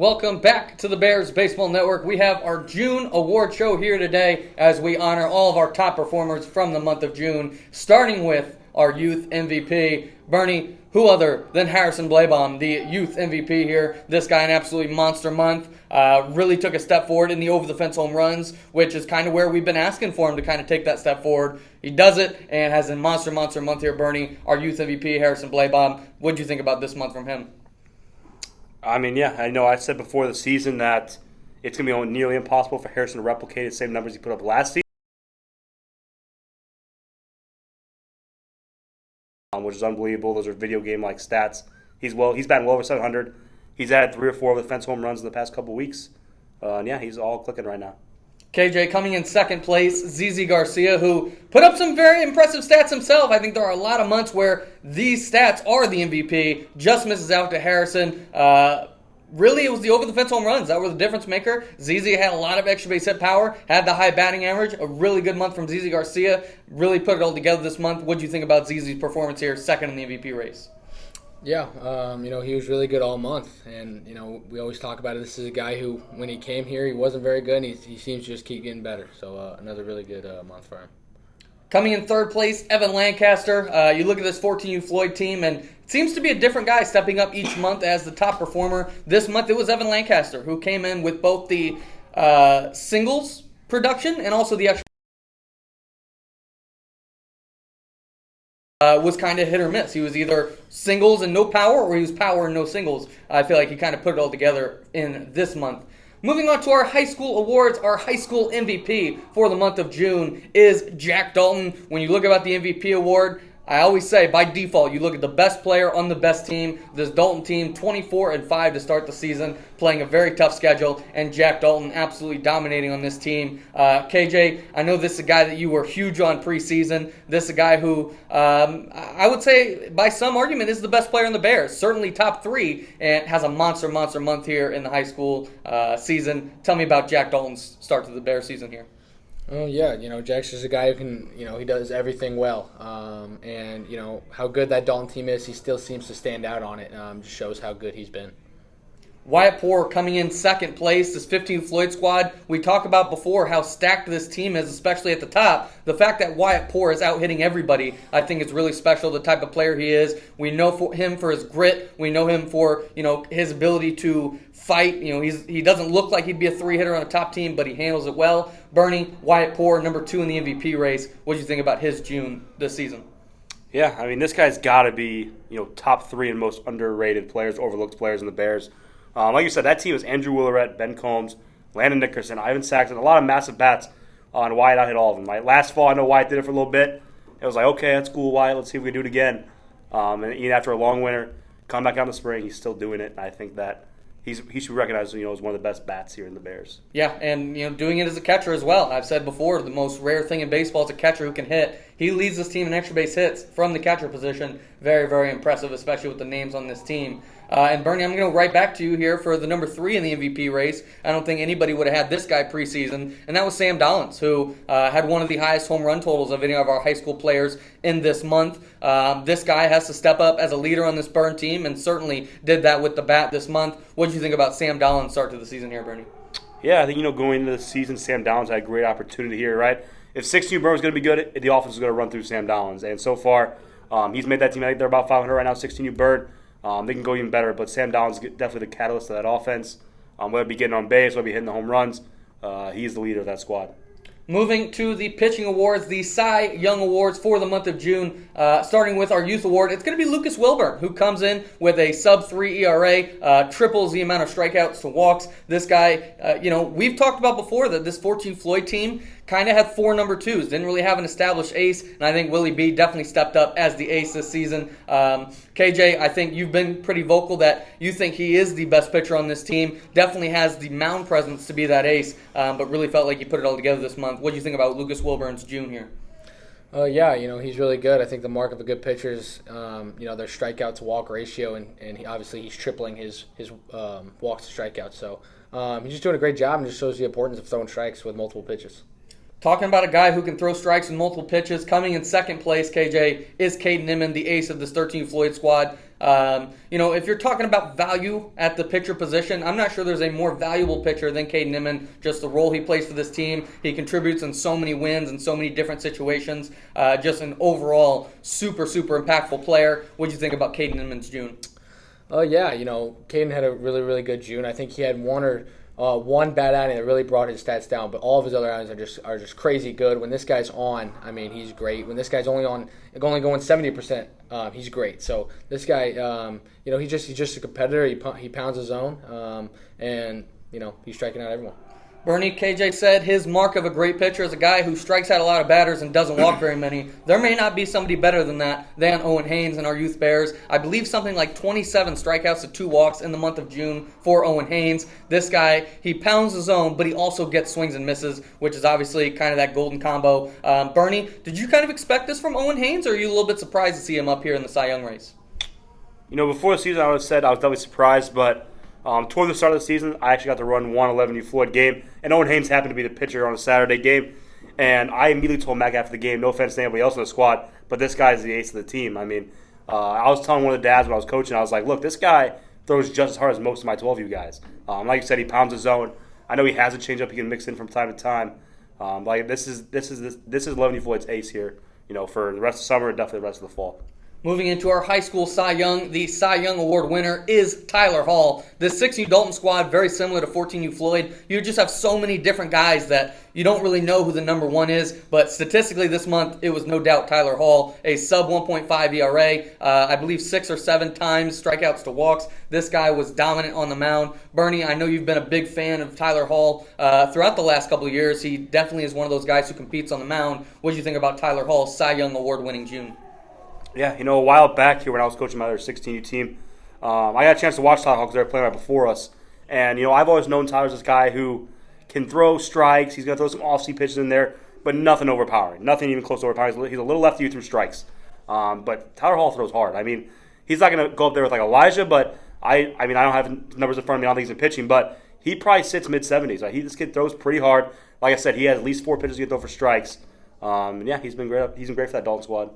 Welcome back to the Bears Baseball Network. We have our June award show here today as we honor all of our top performers from the month of June, starting with our youth MVP, Bernie, who other than Harrison Blaibom, the youth MVP here. This guy, an absolutely monster month, really took a step forward in the over-the-fence home runs, which is kind of where we've been asking for him to kind of take that step forward. He does it and has a monster month here, Bernie, our youth MVP, Harrison Blaibom. What do you think about this month from him? I mean, yeah, I know I said before the season that it's going to be nearly impossible for Harrison to replicate the same numbers he put up last season, which is unbelievable. Those are video game-like stats. He's batting well over 700. He's had 3 or 4 over-the-fence home runs in the past couple weeks. And yeah, he's all clicking right now. KJ coming in second place, ZZ Garcia, who put up some very impressive stats himself. I think there are a lot of months where these stats are the MVP. Just misses out to Harrison. Really, it was the over-the-fence home runs that were the difference maker. ZZ had a lot of extra base hit power, had the high batting average. A really good month from ZZ Garcia. Really put it all together this month. What do you think about ZZ's performance here, second in the MVP race? Yeah, he was really good all month, and we always talk about it. This is a guy who, when he came here, he wasn't very good, and he seems to just keep getting better. So another really good month for him. Coming in third place, Evan Lancaster. You look at this 14U Floyd team, and it seems to be a different guy stepping up each month as the top performer. This month, it was Evan Lancaster who came in with both the singles production and also the extra. Was kind of hit or miss. He was either singles and no power, or he was power and no singles. I feel like he kind of put it all together in this month. Moving on to our high school awards, our high school MVP for the month of June is Jack Dalton. When you look about the MVP award, I always say, by default, you look at the best player on the best team. This Dalton team, 24-5 to start the season, playing a very tough schedule, and Jack Dalton absolutely dominating on this team. KJ, I know this is a guy that you were huge on preseason. This is a guy who I would say, by some argument, is the best player in the Bears. Certainly top 3, and has a monster month here in the high school season. Tell me about Jack Dalton's start to the Bears season here. Oh, yeah, Jack's just a guy who can, he does everything well. And how good that Dalton team is, he still seems to stand out on it. Just shows how good he's been. Wyatt Poore coming in second place, this 15th Floyd squad. We talked about before how stacked this team is, especially at the top. The fact that Wyatt Poore is out hitting everybody, I think is really special, the type of player he is. We know him for his grit. We know him for, his ability to fight. He doesn't look like he'd be a 3-hitter on a top team, but he handles it well. Bernie, Wyatt Poore, number 2 in the MVP race. What do you think about his June this season? Yeah, I mean, this guy's got to be, top 3 and most underrated players, overlooked players in the Bears. Like you said, that team is Andrew Willerette, Ben Combs, Landon Nickerson, Ivan Saxon, a lot of massive bats, and Wyatt out hit all of them. Right? Last fall, I know Wyatt did it for a little bit. It was like, okay, that's cool, Wyatt. Let's see if we can do it again. And even after a long winter, come back out in the spring, he's still doing it. And I think that he should be recognized, as one of the best bats here in the Bears. Yeah, and doing it as a catcher as well. I've said before, the most rare thing in baseball is a catcher who can hit. He leads this team in extra base hits from the catcher position. Very, very impressive, especially with the names on this team. And Bernie, I'm going to go right back to you here for the number 3 in the MVP race. I don't think anybody would have had this guy preseason, and that was Sam Dollins, who had one of the highest home run totals of any of our high school players in this month. This guy has to step up as a leader on this Burn team, and certainly did that with the bat this month. What do you think about Sam Dollins' start to the season here, Bernie? Yeah, I think, going into the season, Sam Dollins had a great opportunity here, right? If 16U Burn was going to be good, the offense was going to run through Sam Dollins. And so far, he's made that team, I think they're about 500 right now, 16U Burn. They can go even better, but Sam Dollins is definitely the catalyst of that offense. Whether it be getting on base, whether it be hitting the home runs, he's the leader of that squad. Moving to the pitching awards, the Cy Young Awards for the month of June, starting with our youth award. It's going to be Lucas Wilburn, who comes in with a sub-3 ERA, triples the amount of strikeouts to walks. This guy, we've talked about before that this 14 Floyd team kind of had 4 number 2s, didn't really have an established ace, and I think Willie B definitely stepped up as the ace this season. KJ, I think you've been pretty vocal that you think he is the best pitcher on this team, definitely has the mound presence to be that ace, but really felt like he put it all together this month. What do you think about Lucas Wilburn's June here? Yeah, he's really good. I think the mark of a good pitcher is, their strikeout to walk ratio, and he's tripling his walks to strikeouts. So he's just doing a great job and just shows the importance of throwing strikes with multiple pitches. Talking about a guy who can throw strikes in multiple pitches, coming in second place, KJ, is Caden Inman, the ace of this 13 Floyd squad. If you're talking about value at the pitcher position, I'm not sure there's a more valuable pitcher than Caden Inman. Just the role he plays for this team. He contributes in so many wins and so many different situations. Just an overall super, super impactful player. What do you think about Caden Inman's June? Caden had a really, really good June. I think he had one bad outing that really brought his stats down, but all of his other outings are just crazy good. When this guy's on, I mean, he's great. When this guy's only going 70%, he's great. So this guy, he's just a competitor. He pounds his own, and he's striking out everyone. Bernie, KJ said his mark of a great pitcher is a guy who strikes out a lot of batters and doesn't walk very many. There may not be somebody better than Owen Haynes in our youth Bears. I believe something like 27 strikeouts to 2 walks in the month of June for Owen Haynes. This guy, he pounds his own, but he also gets swings and misses, which is obviously kind of that golden combo. Bernie, did you kind of expect this from Owen Haynes, or are you a little bit surprised to see him up here in the Cy Young race? Before the season, I would have said I was definitely surprised, but toward the start of the season, I actually got to run 111 Floyd game, and Owen Haynes happened to be the pitcher on a Saturday game. And I immediately told Mac after the game, no offense to anybody else in the squad, but this guy is the ace of the team. I mean, I was telling one of the dads when I was coaching, I was like, look, this guy throws just as hard as most of my 12U guys. Like you said, he pounds his zone. I know he has a changeup he can mix in from time to time. This is 11 Floyd's ace here. For the rest of the summer and definitely the rest of the fall. Moving into our high school Cy Young, the Cy Young Award winner is Tyler Hall. This 6U Dalton squad, very similar to 14U Floyd. You just have so many different guys that you don't really know who the number one is, but statistically this month, it was no doubt Tyler Hall, a sub 1.5 ERA, I believe 6 or 7 times strikeouts to walks. This guy was dominant on the mound. Bernie, I know you've been a big fan of Tyler Hall throughout the last couple of years. He definitely is one of those guys who competes on the mound. What do you think about Tyler Hall's Cy Young Award-winning June? Yeah, a while back here when I was coaching my other 16U team, I got a chance to watch Tyler Hall because they were playing right before us. And, I've always known Tyler's this guy who can throw strikes. He's going to throw some off-speed pitches in there, but nothing overpowering. Nothing even close to overpowering. He's a little lefty through strikes. But Tyler Hall throws hard. I mean, he's not going to go up there with like Elijah, but I don't have numbers in front of me. I don't think he's in pitching, but he probably sits mid-70s. This kid throws pretty hard. Like I said, he has at least 4 pitches to get throw for strikes. He's been great. He's been great for that Dalton squad.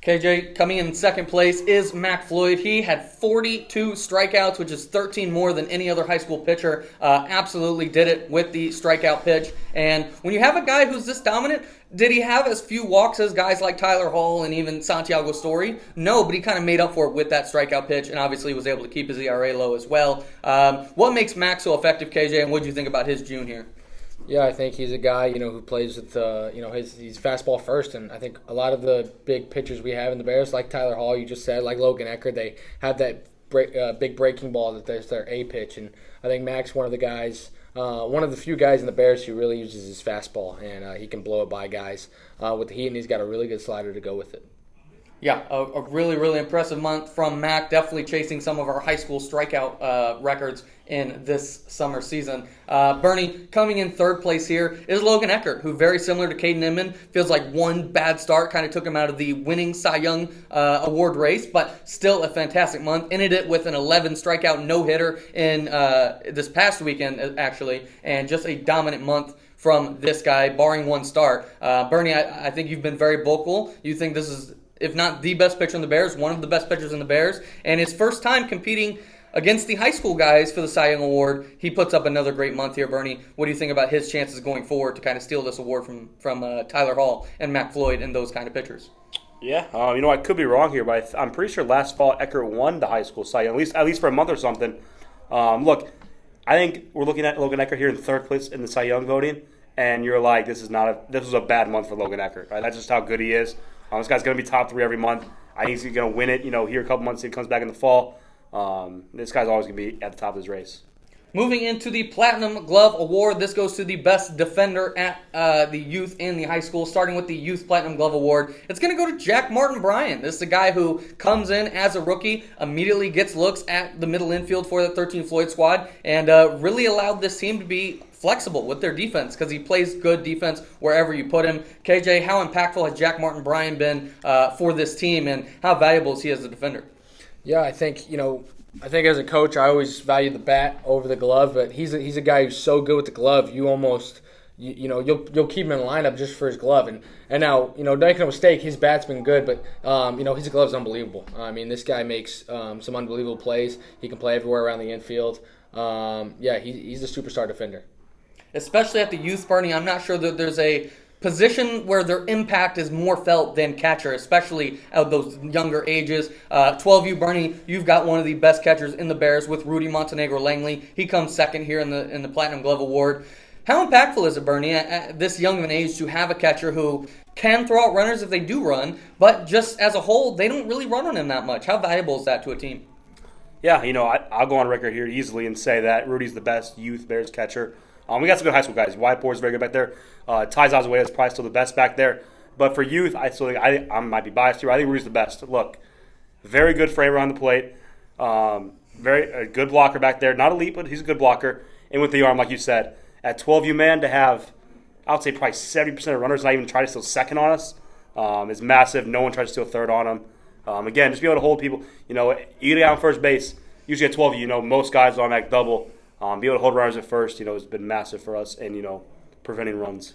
KJ, coming in second place is Mac Floyd. He had 42 strikeouts, which is 13 more than any other high school pitcher. Absolutely did it with the strikeout pitch. And when you have a guy who's this dominant, did he have as few walks as guys like Tyler Hall and even Santiago Story? No, but he kind of made up for it with that strikeout pitch and obviously was able to keep his ERA low as well. What makes Mac so effective, KJ, and what do you think about his June here? Yeah, I think he's a guy, who plays with, he's fastball first, and I think a lot of the big pitchers we have in the Bears, like Tyler Hall, you just said, like Logan Eckert, they have that big breaking ball that there's their A pitch, and I think Mac's one of the few guys in the Bears who really uses his fastball, and he can blow it by guys with the heat, and he's got a really good slider to go with it. Yeah, a really, really impressive month from Mac, definitely chasing some of our high school strikeout records in this summer season. Bernie, coming in third place here is Logan Eckert, who very similar to Caden Inman, feels like one bad start kind of took him out of the winning Cy Young award race, but still a fantastic month. Ended it with an 11 strikeout no-hitter in this past weekend, actually, and just a dominant month from this guy, barring one start. Bernie, I think you've been very vocal. You think this is, if not the best pitcher in the Bears, one of the best pitchers in the Bears, and his first time competing against the high school guys for the Cy Young Award. He puts up another great month here, Bernie. What do you think about his chances going forward to kind of steal this award from Tyler Hall and Mac Floyd and those kind of pitchers? Yeah, I could be wrong here, but I'm pretty sure last fall Eckert won the high school Cy Young, at least for a month or something. Look, I think we're looking at Logan Eckert here in third place in the Cy Young voting, and you're like, this was a bad month for Logan Eckert, right? That's just how good he is. This guy's going to be top 3 every month. I think he's going to win it, here a couple months, he comes back in the fall. This guy's always going to be at the top of his race. Moving into the Platinum Glove Award, this goes to the best defender at the youth and the high school, starting with the Youth Platinum Glove Award. It's going to go to Jack Martin Bryan. This is a guy who comes in as a rookie, immediately gets looks at the middle infield for the 13 Floyd squad, and really allowed this team to be flexible with their defense because he plays good defense wherever you put him. KJ, how impactful has Jack Martin Bryan been for this team, and how valuable is he as a defender? Yeah, I think as a coach, I always value the bat over the glove, but he's a guy who's so good with the glove, you almost you'll keep him in the lineup just for his glove. And now, don't make no mistake, his bat's been good, but his glove's unbelievable. I mean, this guy makes some unbelievable plays. He can play everywhere around the infield. He's a superstar defender. Especially at the youth, Bernie, I'm not sure that there's a position where their impact is more felt than catcher, especially at those younger ages. 12U, Bernie, you've got one of the best catchers in the Bears with Rudy Montenegro Langley. He comes second here in the Platinum Glove Award. How impactful is it, Bernie, at this young of an age to have a catcher who can throw out runners if they do run, but just as a whole, they don't really run on him that much? How valuable is that to a team? Yeah, I'll go on record here easily and say that Rudy's the best youth Bears catcher. We got some good high school guys. Whitepour's very good back there. Ty Zazueta is probably still the best back there. But for youth, I still think I might be biased here. I think Rudy's the best. Look, very good frame around the plate. A good blocker back there. Not elite, but he's a good blocker. And with the arm, like you said, at 12U, man, to have, I would say probably 70% of runners not even try to steal second on us is massive. No one tries to steal third on him. Again, just be able to hold people. You get out on first base. Usually at 12U, most guys automatic double. Be able to hold runners at first, has been massive for us and, preventing runs.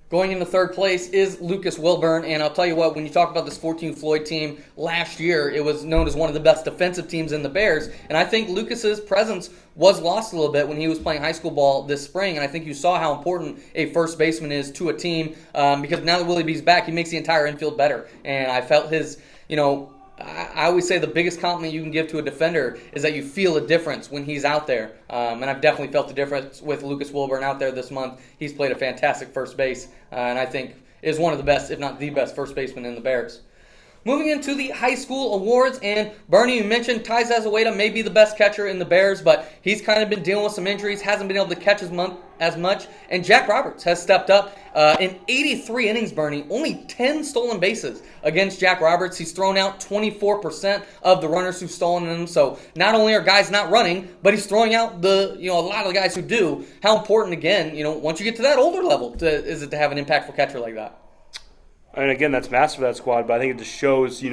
Going into third place is Lucas Wilburn, and I'll tell you what, when you talk about this 14 Floyd team last year, it was known as one of the best defensive teams in the Bears, and I think Lucas's presence was lost a little bit when he was playing high school ball this spring, and I think you saw how important a first baseman is to a team, because now that Willie B's back, he makes the entire infield better, and I felt his, I always say the biggest compliment you can give to a defender is that you feel a difference when he's out there. And I've definitely felt the difference with Lucas Wilburn out there this month. He's played a fantastic first base, and I think is one of the best, if not the best, first baseman in the Bears. Moving into the high school awards, and Bernie, you mentioned Ty Zazueta may be the best catcher in the Bears, but he's kind of been dealing with some injuries, hasn't been able to catch as much, and Jack Roberts has stepped up in 83 innings, Bernie, only 10 stolen bases against Jack Roberts. He's thrown out 24% of the runners who've stolen them, so not only are guys not running, but he's throwing out a lot of the guys who do. How important, again, once you get to that older level, is it to have an impactful catcher like that? And again, that's massive for that squad, but I think it just shows,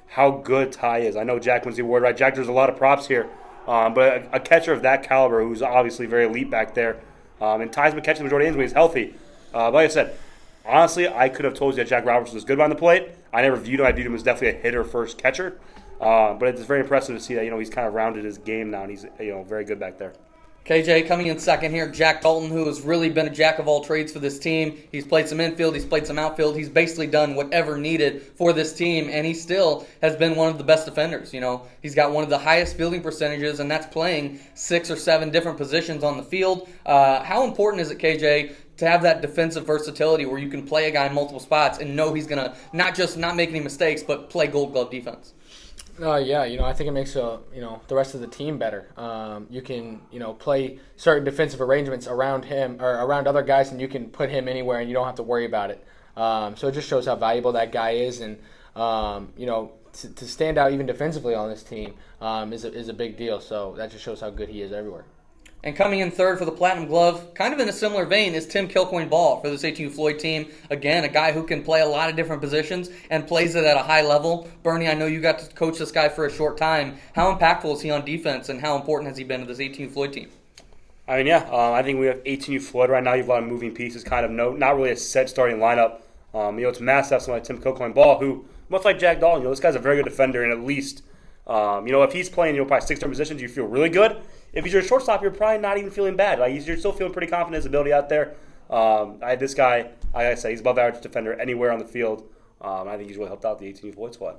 how good Ty is. I know Jack wins the award, right? Jack, there's a lot of props here, but a catcher of that caliber who's obviously very elite back there, and Ty's been catching the majority of innings when he's healthy. Like I said, honestly, I could have told you that Jack Roberts was good behind the plate. I never viewed him. I viewed him as definitely a hitter-first catcher, but it's very impressive to see that, he's kind of rounded his game now, and he's, very good back there. KJ coming in second here, Jack Dalton, who has really been a jack of all trades for this team. He's played some infield, he's played some outfield. He's basically done whatever needed for this team, and he still has been one of the best defenders. He's got one of the highest fielding percentages, and that's playing 6 or 7 different positions on the field. How important is it, KJ, to have that defensive versatility where you can play a guy in multiple spots and know he's going to not make any mistakes, but play Gold Glove defense? I think it makes the rest of the team better. You can play certain defensive arrangements around him or around other guys, and you can put him anywhere, and you don't have to worry about it. So it just shows how valuable that guy is, and to stand out even defensively on this team is a big deal. So that just shows how good he is everywhere. And coming in third for the Platinum Glove, kind of in a similar vein, is Tim Kilcoyne Ball for this 18 Floyd team. Again, a guy who can play a lot of different positions and plays it at a high level. Bernie, I know you got to coach this guy for a short time. How impactful is he on defense, and how important has he been to this 18 Floyd team? I think we have 18 Floyd right now. You have a lot of moving pieces, kind of not really a set starting lineup. It's massive to have someone like Tim Kilcoyne Ball, who, much like Jack Dalton, this guy's a very good defender, and at least, if he's playing, probably 6 different positions, you feel really good. If he's your shortstop, you're probably not even feeling bad. You're still feeling pretty confident in his ability out there. This guy, like I say, he's above average defender anywhere on the field. I think he's really helped out the 18 Floyd squad.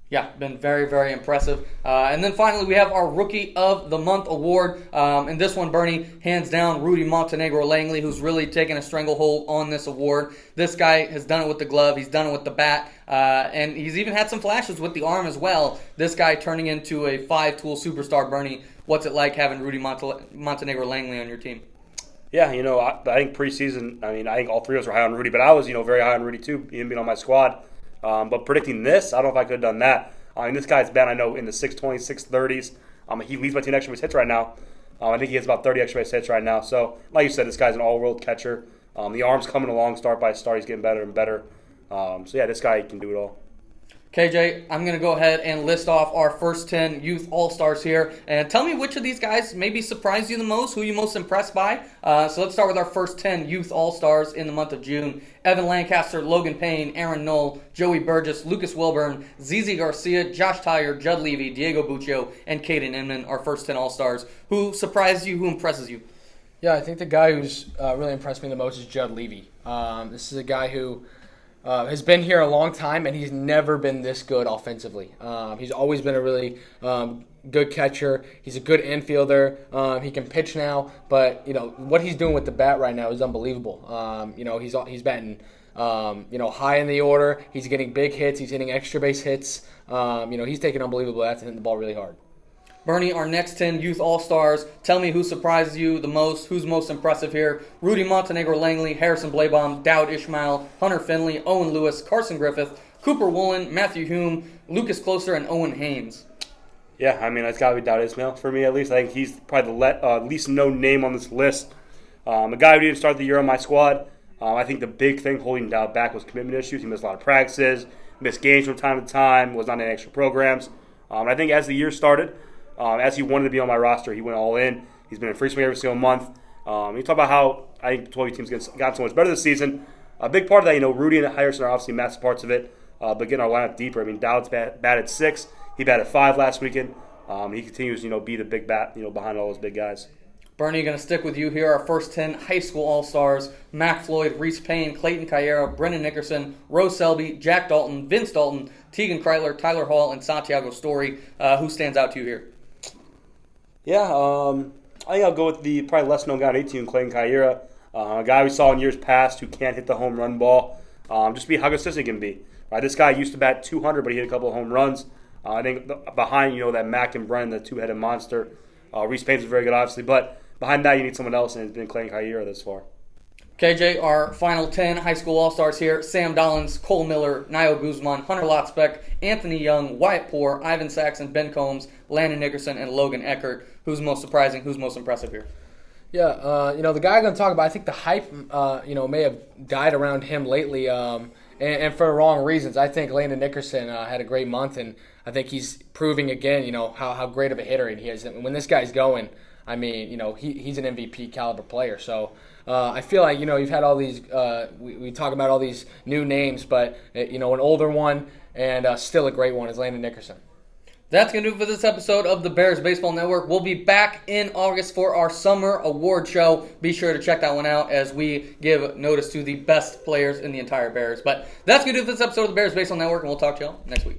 Yeah, been very, very impressive. And then finally, we have our Rookie of the Month award. And this one, Bernie, hands down, Rudy Montenegro Langley, who's really taken a stranglehold on this award. This guy has done it with the glove. He's done it with the bat. And he's even had some flashes with the arm as well. This guy turning into a 5-tool superstar. Bernie, what's it like having Rudy Montenegro Langley on your team? Yeah, I think preseason, I think all 3 of us were high on Rudy, but I was, very high on Rudy too, him being on my squad. But predicting this, I don't know if I could have done that. This guy's been, I know, in the 620s, 630s. He leads my team extra base hits right now. I think he has about 30 extra base hits right now. So, like you said, this guy's an all-world catcher. The arm's coming along start by start. He's getting better and better. This guy can do it all. KJ, I'm going to go ahead and list off our first 10 youth all-stars here. And tell me which of these guys maybe surprised you the most, who you most impressed by. So let's start with our first 10 youth all-stars in the month of June. Evan Lancaster, Logan Payne, Aaron Knoll, Joey Burgess, Lucas Wilburn, ZZ Garcia, Josh Tyre, Judd Levy, Diego Buccio, and Caden Inman, our first 10 all-stars. Who surprised you, who impresses you? Yeah, I think the guy who's really impressed me the most is Judd Levy. This is a guy who has been here a long time, and he's never been this good offensively. He's always been a really good catcher. He's a good infielder. He can pitch now, but what he's doing with the bat right now is unbelievable. He's batting high in the order. He's getting big hits. He's hitting extra base hits. He's taking unbelievable bats and hitting the ball really hard. Bernie, our next 10 youth all-stars, tell me who surprises you the most, who's most impressive here. Rudy Montenegro Langley, Harrison Blabaum, Dowd Ishmael, Hunter Finley, Owen Lewis, Carson Griffith, Cooper Woolen, Matthew Hume, Lucas Closer, and Owen Haynes. Yeah, I mean, it's got to be Dowd Ishmael for me at least. I think he's probably the least known name on this list. A guy who didn't start the year on my squad. I think the big thing holding Dowd back was commitment issues. He missed a lot of practices, missed games from time to time, was not in extra programs. I think as the year started, as he wanted to be on my roster, he went all in. He's been in free swing every single month. You talk about how I think 12 teams got so much better this season. A big part of that, Rudy and Harrison are obviously massive parts of it, but getting our lineup deeper. I mean, Dowd's batted 6. He batted 5 last weekend. He continues, be the big bat, behind all those big guys. Bernie, going to stick with you here. Our first 10 high school all-stars: Mac Floyd, Reese Payne, Clayton Cayera, Brendan Nickerson, Rose Selby, Jack Dalton, Vince Dalton, Tegan Kreitler, Tyler Hall, and Santiago Story. Who stands out to you here? Yeah, I think I'll go with the probably less known guy on 18, Clayton Cayera, a guy we saw in years past who can't hit the home run ball. Just be how consistent he can be. Right, this guy used to bat 200, but he hit a couple of home runs. I think behind that Mac and Brennan, the two-headed monster. Reese Payne's very good, obviously, but behind that you need someone else, and it's been Clayton Cayera this far. KJ, our final 10 high school all-stars here: Sam Dollins, Cole Miller, Niall Guzman, Hunter Lotzbeck, Anthony Young, Wyatt Poore, Ivan Saxon, Ben Combs, Landon Nickerson, and Logan Eckert. Who's most surprising? Who's most impressive here? Yeah, the guy I'm going to talk about, I think the hype, may have died around him lately, and for the wrong reasons. I think Landon Nickerson had a great month, and I think he's proving again, how great of a hitter he is. And when this guy's going, I mean, he's an MVP caliber player. So I feel like, you've had all these, we talk about all these new names, but, an older one and still a great one is Landon Nickerson. That's going to do it for this episode of the Bears Baseball Network. We'll be back in August for our summer award show. Be sure to check that one out as we give notice to the best players in the entire Bears. But that's going to do it for this episode of the Bears Baseball Network, and we'll talk to y'all next week.